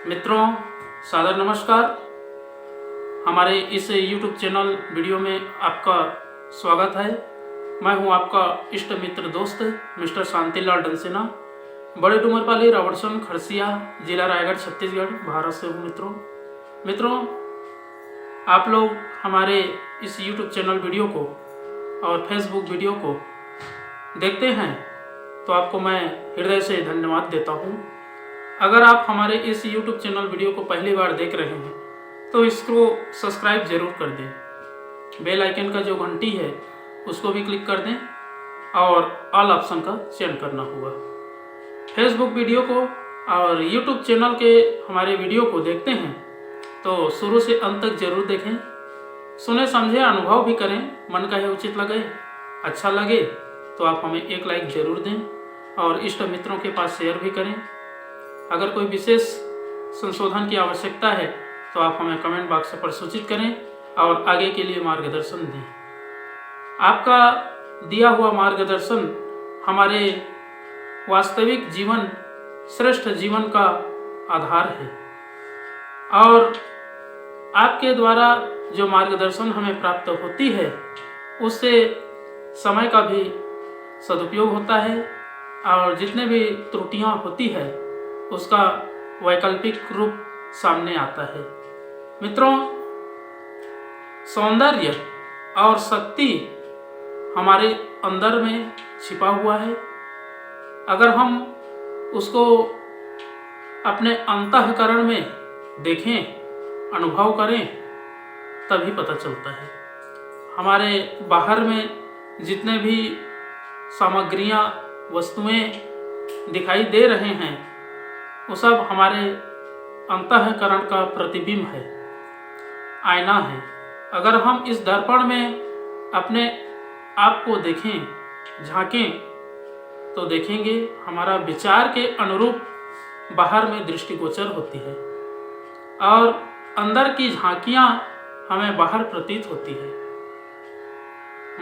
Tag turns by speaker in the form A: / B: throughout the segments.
A: मित्रों, सादर नमस्कार। हमारे इस YouTube चैनल वीडियो में आपका स्वागत है। मैं हूं आपका इष्ट मित्र दोस्त मिस्टर शांतिलाल डंसेना, बड़े डूमरपाली, रावड़सन, खरसिया, जिला रायगढ़, छत्तीसगढ़, भारत से हूं। मित्रों, आप लोग हमारे इस YouTube चैनल वीडियो को और फेसबुक वीडियो को देखते हैं तो आपको मैं हृदय से धन्यवाद देता हूं। अगर आप हमारे इस YouTube चैनल वीडियो को पहली बार देख रहे हैं तो इसको सब्सक्राइब जरूर कर दें। बेल आइकन का जो घंटी है उसको भी क्लिक कर दें और ऑल ऑप्शन का चयन करना होगा। फेसबुक वीडियो को और YouTube चैनल के हमारे वीडियो को देखते हैं तो शुरू से अंत तक जरूर देखें, सुने समझे, अनुभव भी करें। मन का है उचित लगे, अच्छा लगे तो आप हमें एक लाइक जरूर दें और इष्ट मित्रों के पास शेयर भी करें। अगर कोई विशेष संशोधन की आवश्यकता है तो आप हमें कमेंट बॉक्स पर सूचित करें और आगे के लिए मार्गदर्शन दें। आपका दिया हुआ मार्गदर्शन हमारे वास्तविक जीवन, श्रेष्ठ जीवन का आधार है और आपके द्वारा जो मार्गदर्शन हमें प्राप्त होती है उससे समय का भी सदुपयोग होता है और जितने भी त्रुटियां होती है उसका वैकल्पिक रूप सामने आता है। मित्रों, सौंदर्य और शक्ति हमारे अंदर में छिपा हुआ है। अगर हम उसको अपने अंतःकरण में देखें, अनुभव करें, तभी पता चलता है। हमारे बाहर में जितने भी सामग्रियां, वस्तुएं दिखाई दे रहे हैं वो सब हमारे अंतःकरण का प्रतिबिंब है, आईना है। अगर हम इस दर्पण में अपने आप को देखें, झांकें, तो देखेंगे हमारा विचार के अनुरूप बाहर में दृष्टिगोचर होती है और अंदर की झांकियां हमें बाहर प्रतीत होती है।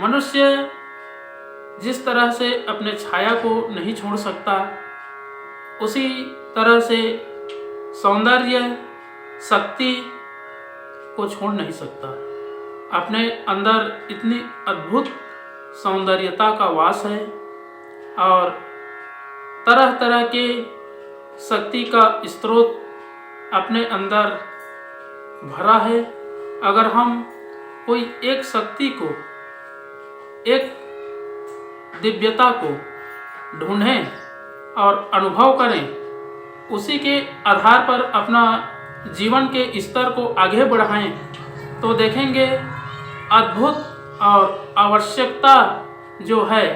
A: मनुष्य जिस तरह से अपने छाया को नहीं छोड़ सकता, उसी तरह से सौंदर्य, शक्ति को छोड़ नहीं सकता। अपने अंदर इतनी अद्भुत सौंदर्यता का वास है और तरह तरह के शक्ति का स्रोत अपने अंदर भरा है। अगर हम कोई एक शक्ति को, एक दिव्यता को ढूंढें और अनुभव करें, उसी के आधार पर अपना जीवन के स्तर को आगे बढ़ाएं, तो देखेंगे अद्भुत और आवश्यकता जो है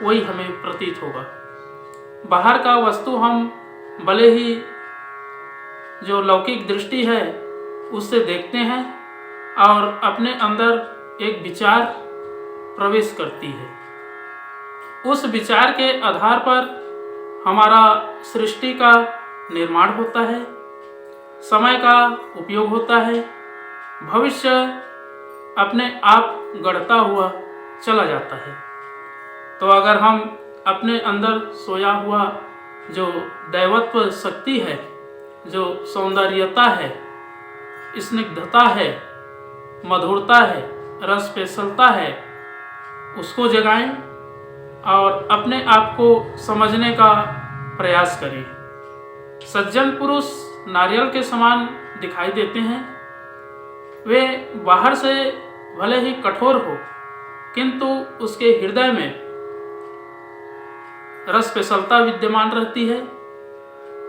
A: वही हमें प्रतीत होगा। बाहर का वस्तु हम भले ही जो लौकिक दृष्टि है उससे देखते हैं और अपने अंदर एक विचार प्रवेश करती है। उस विचार के आधार पर हमारा सृष्टि का निर्माण होता है, समय का उपयोग होता है, भविष्य अपने आप गढ़ता हुआ चला जाता है। तो अगर हम अपने अंदर सोया हुआ जो दैवत्व शक्ति है, जो सौंदर्यता है, स्निग्धता है, मधुरता है, रस पेशलता है, उसको जगाएं और अपने आप को समझने का प्रयास करें। सज्जन पुरुष नारियल के समान दिखाई देते हैं। वे बाहर से भले ही कठोर हो किंतु उसके हृदय में रस पेशलता विद्यमान रहती है,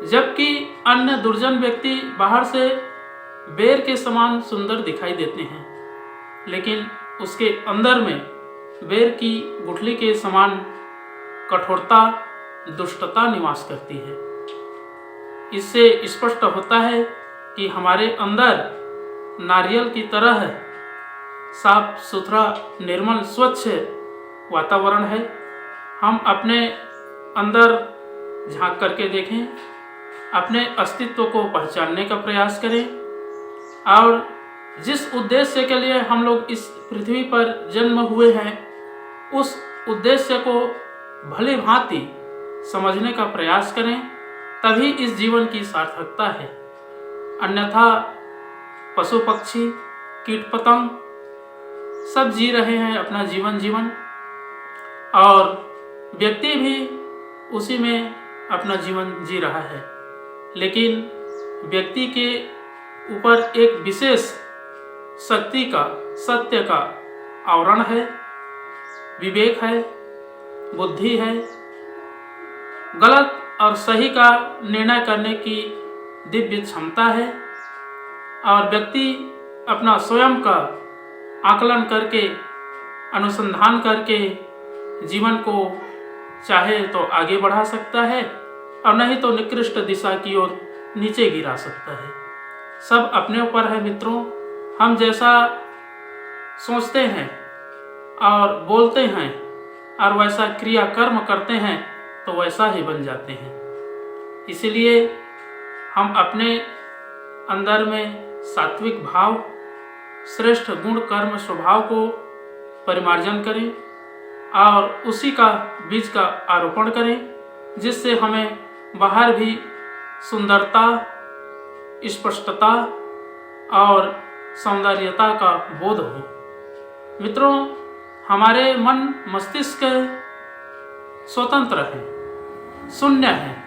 A: जबकि अन्य दुर्जन व्यक्ति बाहर से बेर के समान सुंदर दिखाई देते हैं लेकिन उसके अंदर में बेर की गुठली के समान कठोरता, दुष्टता निवास करती है। इससे स्पष्ट होता है कि हमारे अंदर नारियल की तरह साफ सुथरा, निर्मल, स्वच्छ वातावरण है। हम अपने अंदर झांक करके देखें, अपने अस्तित्व को पहचानने का प्रयास करें और जिस उद्देश्य के लिए हम लोग इस पृथ्वी पर जन्म हुए हैं उस उद्देश्य को भली भांति समझने का प्रयास करें, तभी इस जीवन की सार्थकता है। अन्यथा पशु पक्षी कीट पतंग सब जी रहे हैं अपना जीवन और व्यक्ति भी उसी में अपना जीवन जी रहा है। लेकिन व्यक्ति के ऊपर एक विशेष शक्ति का, सत्य का आवरण है, विवेक है, बुद्धि है, गलत और सही का निर्णय करने की दिव्य क्षमता है और व्यक्ति अपना स्वयं का आकलन करके, अनुसंधान करके जीवन को चाहे तो आगे बढ़ा सकता है और नहीं तो निकृष्ट दिशा की ओर नीचे गिरा सकता है। सब अपने ऊपर है मित्रों। हम जैसा सोचते हैं और बोलते हैं और वैसा क्रिया कर्म करते हैं तो वैसा ही बन जाते हैं। इसलिए हम अपने अंदर में सात्विक भाव, श्रेष्ठ गुण कर्म स्वभाव को परिमार्जन करें और उसी का बीज का आरोपण करें, जिससे हमें बाहर भी सुंदरता, स्पष्टता और सौंदर्यता का बोध हो। मित्रों, हमारे मन मस्तिष्क स्वतंत्र है, शून्य है।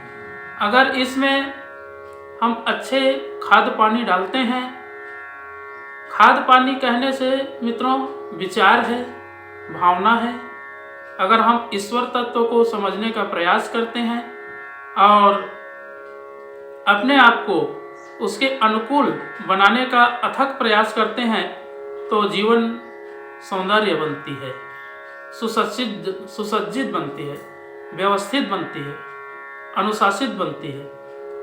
A: अगर इसमें हम अच्छे खाद पानी डालते हैं, खाद पानी कहने से मित्रों विचार है, भावना है। अगर हम ईश्वर तत्व को समझने का प्रयास करते हैं और अपने आप को उसके अनुकूल बनाने का अथक प्रयास करते हैं तो जीवन सौंदर्य बनती है, सुसज्जित बनती है, व्यवस्थित बनती है, अनुशासित बनती है।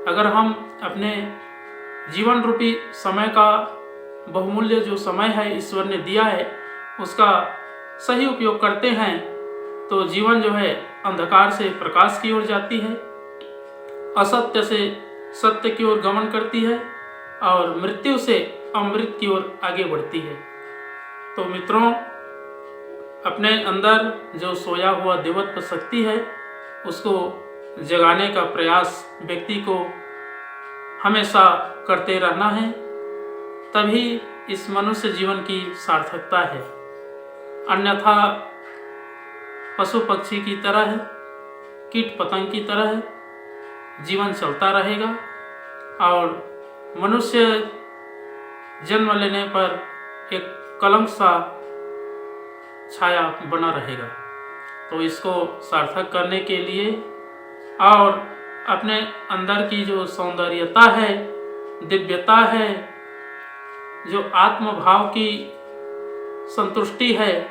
A: अगर हम अपने जीवन रूपी समय का बहुमूल्य जो समय है ईश्वर ने दिया है उसका सही उपयोग करते हैं तो जीवन जो है अंधकार से प्रकाश की ओर जाती है, असत्य से सत्य की ओर गमन करती है और मृत्यु से अमृत की ओर आगे बढ़ती है। तो मित्रों, अपने अंदर जो सोया हुआ देवत्व शक्ति है उसको जगाने का प्रयास व्यक्ति को हमेशा करते रहना है, तभी इस मनुष्य जीवन की सार्थकता है। अन्यथा पशु पक्षी की तरह है, कीट पतंग की तरह है, जीवन चलता रहेगा और मनुष्य जन्म लेने पर एक कलंक सा छाया बना रहेगा। तो इसको सार्थक करने के लिए और अपने अंदर की जो सौंदर्यता है, दिव्यता है, जो आत्म भाव की संतुष्टि है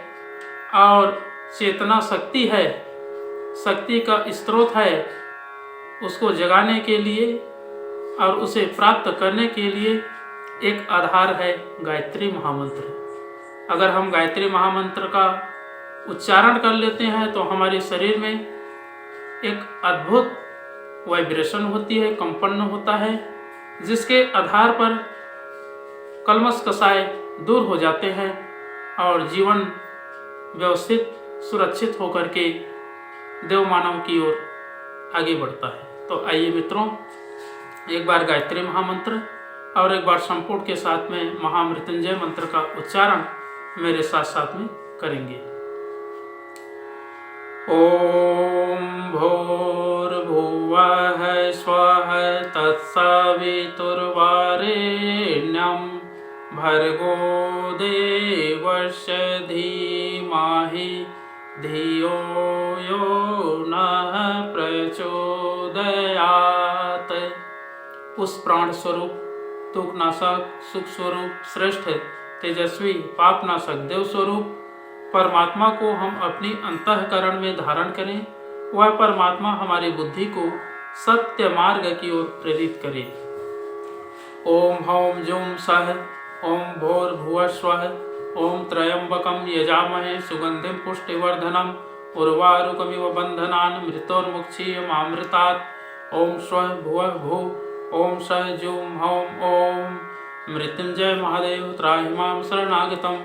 A: और चेतना शक्ति है, शक्ति का स्रोत है, उसको जगाने के लिए और उसे प्राप्त करने के लिए एक आधार है गायत्री महामंत्र। अगर हम गायत्री महामंत्र का उच्चारण कर लेते हैं तो हमारे शरीर में एक अद्भुत वाइब्रेशन होती है, कंपन होता है, जिसके आधार पर कलमश कसाय दूर हो जाते हैं और जीवन व्यवस्थित, सुरक्षित होकर के देव मानव की ओर आगे बढ़ता है। तो आइए मित्रों, एक बार गायत्री महामंत्र और एक बार संपूर्ण के साथ में महामृत्युंजय मंत्र का उच्चारण मेरे साथ साथ में करेंगे। ओम भूर्भुवः स्वः तत्सवितुर्वरेण्यं भर्गो देवस्य धीमहि धियो यो नः प्रचोदयात्। उस प्राण स्वरूप, दुखनाशक, सुख स्वरूप, श्रेष्ठ, तेजस्वी, पापनाशक देव स्वरूप परमात्मा को हम अपनी अंतःकरण में धारण करें। वह परमात्मा हमारी बुद्धि को सत्य मार्ग की ओर प्रेरित करे। ओम हौम जूम सह ओम भूर्भुवः स्वः ओम त्र्यंबकं यजामहे सुगंधिं पुष्टिवर्धनम् उर्वारुकमिव बन्धनान् मृत्योर्मुक्षीयमामृतात्। ओम स्वः भुवः भुः ओम सः जूम हौम ओम। मृत्युंजय महादेव त्राहि मां शरणागतं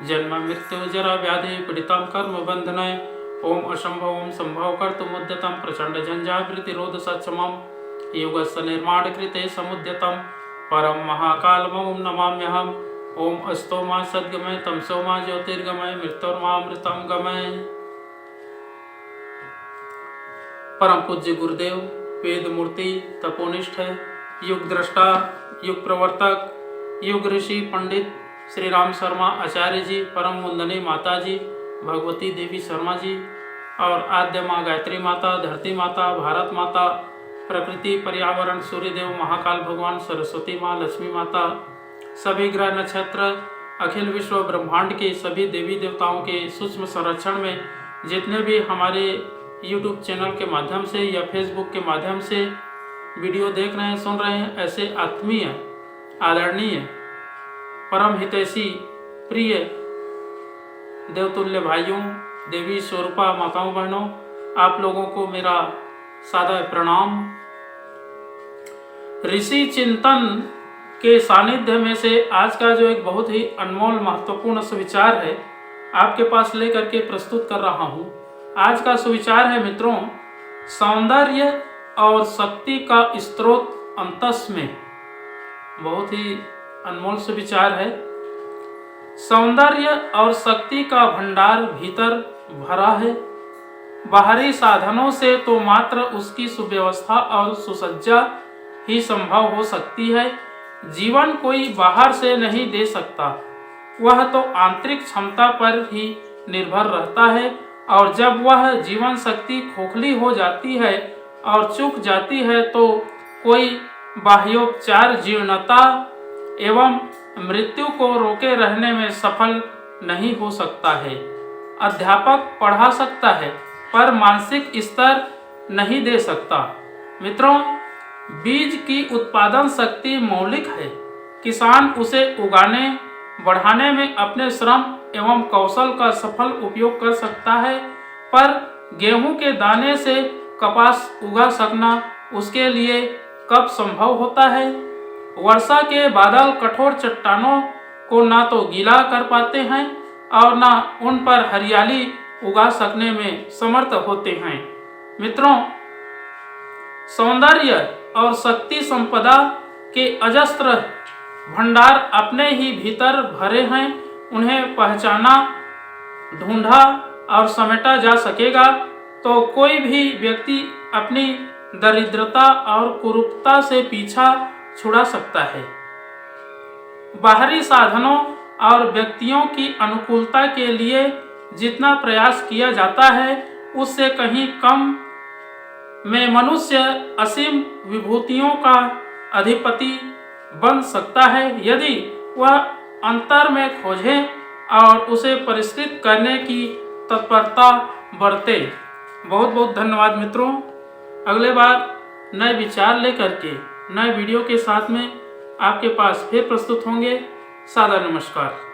A: जन्म मृत्यु जरा व्याधि पीड़ितं कर्म बंधनय। ओम असंभवं संभव कर्तुमुद्यतं प्रचंड झंझावृतिरोध सक्षमं युगस्य निर्माण कृते समुद्यतं परम महाकालमं नमाम्यहम्। ओम अस्तो मा सद्गमय तमसो मा ज्योतिर्गमय मृत्योर्मामृतं गमय। परम पूज्य गुरुदेव वेद मूर्ति तपोनिष्ठ युग दृष्टा युग प्रवर्तक युग ऋषि पंडित श्री राम शर्मा आचार्य जी, परम वंदनीय माता जी भगवती देवी शर्मा जी और आद्य माँ गायत्री माता, धरती माता, भारत माता, प्रकृति, पर्यावरण, सूर्यदेव, महाकाल भगवान, सरस्वती माँ, लक्ष्मी माता, सभी ग्रह नक्षत्र, अखिल विश्व ब्रह्मांड के सभी देवी देवताओं के सूक्ष्म संरक्षण में जितने भी हमारे YouTube चैनल के माध्यम से या Facebook के माध्यम से वीडियो देख रहे हैं, सुन रहे हैं, ऐसे आत्मीय, आदरणीय, परम हितैषी, प्रिय देवतुल्य भाइयों, देवी स्वरूपा माताओं बहनों, आप लोगों को मेरा सादर प्रणाम। ऋषि चिंतन के सानिध्य में से आज का जो एक बहुत ही अनमोल महत्वपूर्ण सुविचार है आपके पास लेकर के प्रस्तुत कर रहा हूँ। आज का सुविचार है मित्रों, सौंदर्य और शक्ति का स्रोत अंतस में। बहुत ही अनमोल सुविचार है। सौंदर्य और शक्ति का भंडार भीतर भरा है। बाहरी साधनों से तो मात्र उसकी सुव्यवस्था और सुसज्जा ही संभव हो सकती है। जीवन कोई बाहर से नहीं दे सकता, वह तो आंतरिक क्षमता पर ही निर्भर रहता है। और जब वह जीवन शक्ति खोखली हो जाती है और चूक जाती है तो कोई बाह्योपचार जीर्णता एवं मृत्यु को रोके रहने में सफल नहीं हो सकता है। अध्यापक पढ़ा सकता है पर मानसिक स्तर नहीं दे सकता। मित्रों, बीज की उत्पादन शक्ति मौलिक है। किसान उसे उगाने बढ़ाने में अपने श्रम एवं कौशल का सफल उपयोग कर सकता है, पर गेहूं के दाने से कपास उगा सकना उसके लिए कब संभव होता है। वर्षा के बादल कठोर चट्टानों को ना तो गीला कर पाते हैं और ना उन पर हरियाली उगा सकने में समर्थ होते हैं। मित्रों, सौंदर्य और शक्ति संपदा के अजस्त्र भंडार अपने ही भीतर भरे हैं। उन्हें पहचाना, ढूंढा और समेटा जा सकेगा तो कोई भी व्यक्ति अपनी दरिद्रता और कुरूपता से पीछा छुड़ा सकता है। बाहरी साधनों और व्यक्तियों की अनुकूलता के लिए जितना प्रयास किया जाता है उससे कहीं कम में मनुष्य असीम विभूतियों का अधिपति बन सकता है यदि वह अंतर में खोजे और उसे परिष्कृत करने की तत्परता बरते। बहुत बहुत धन्यवाद मित्रों। अगले बार नए विचार लेकर के नए वीडियो के साथ में आपके पास फिर प्रस्तुत होंगे। सादर नमस्कार।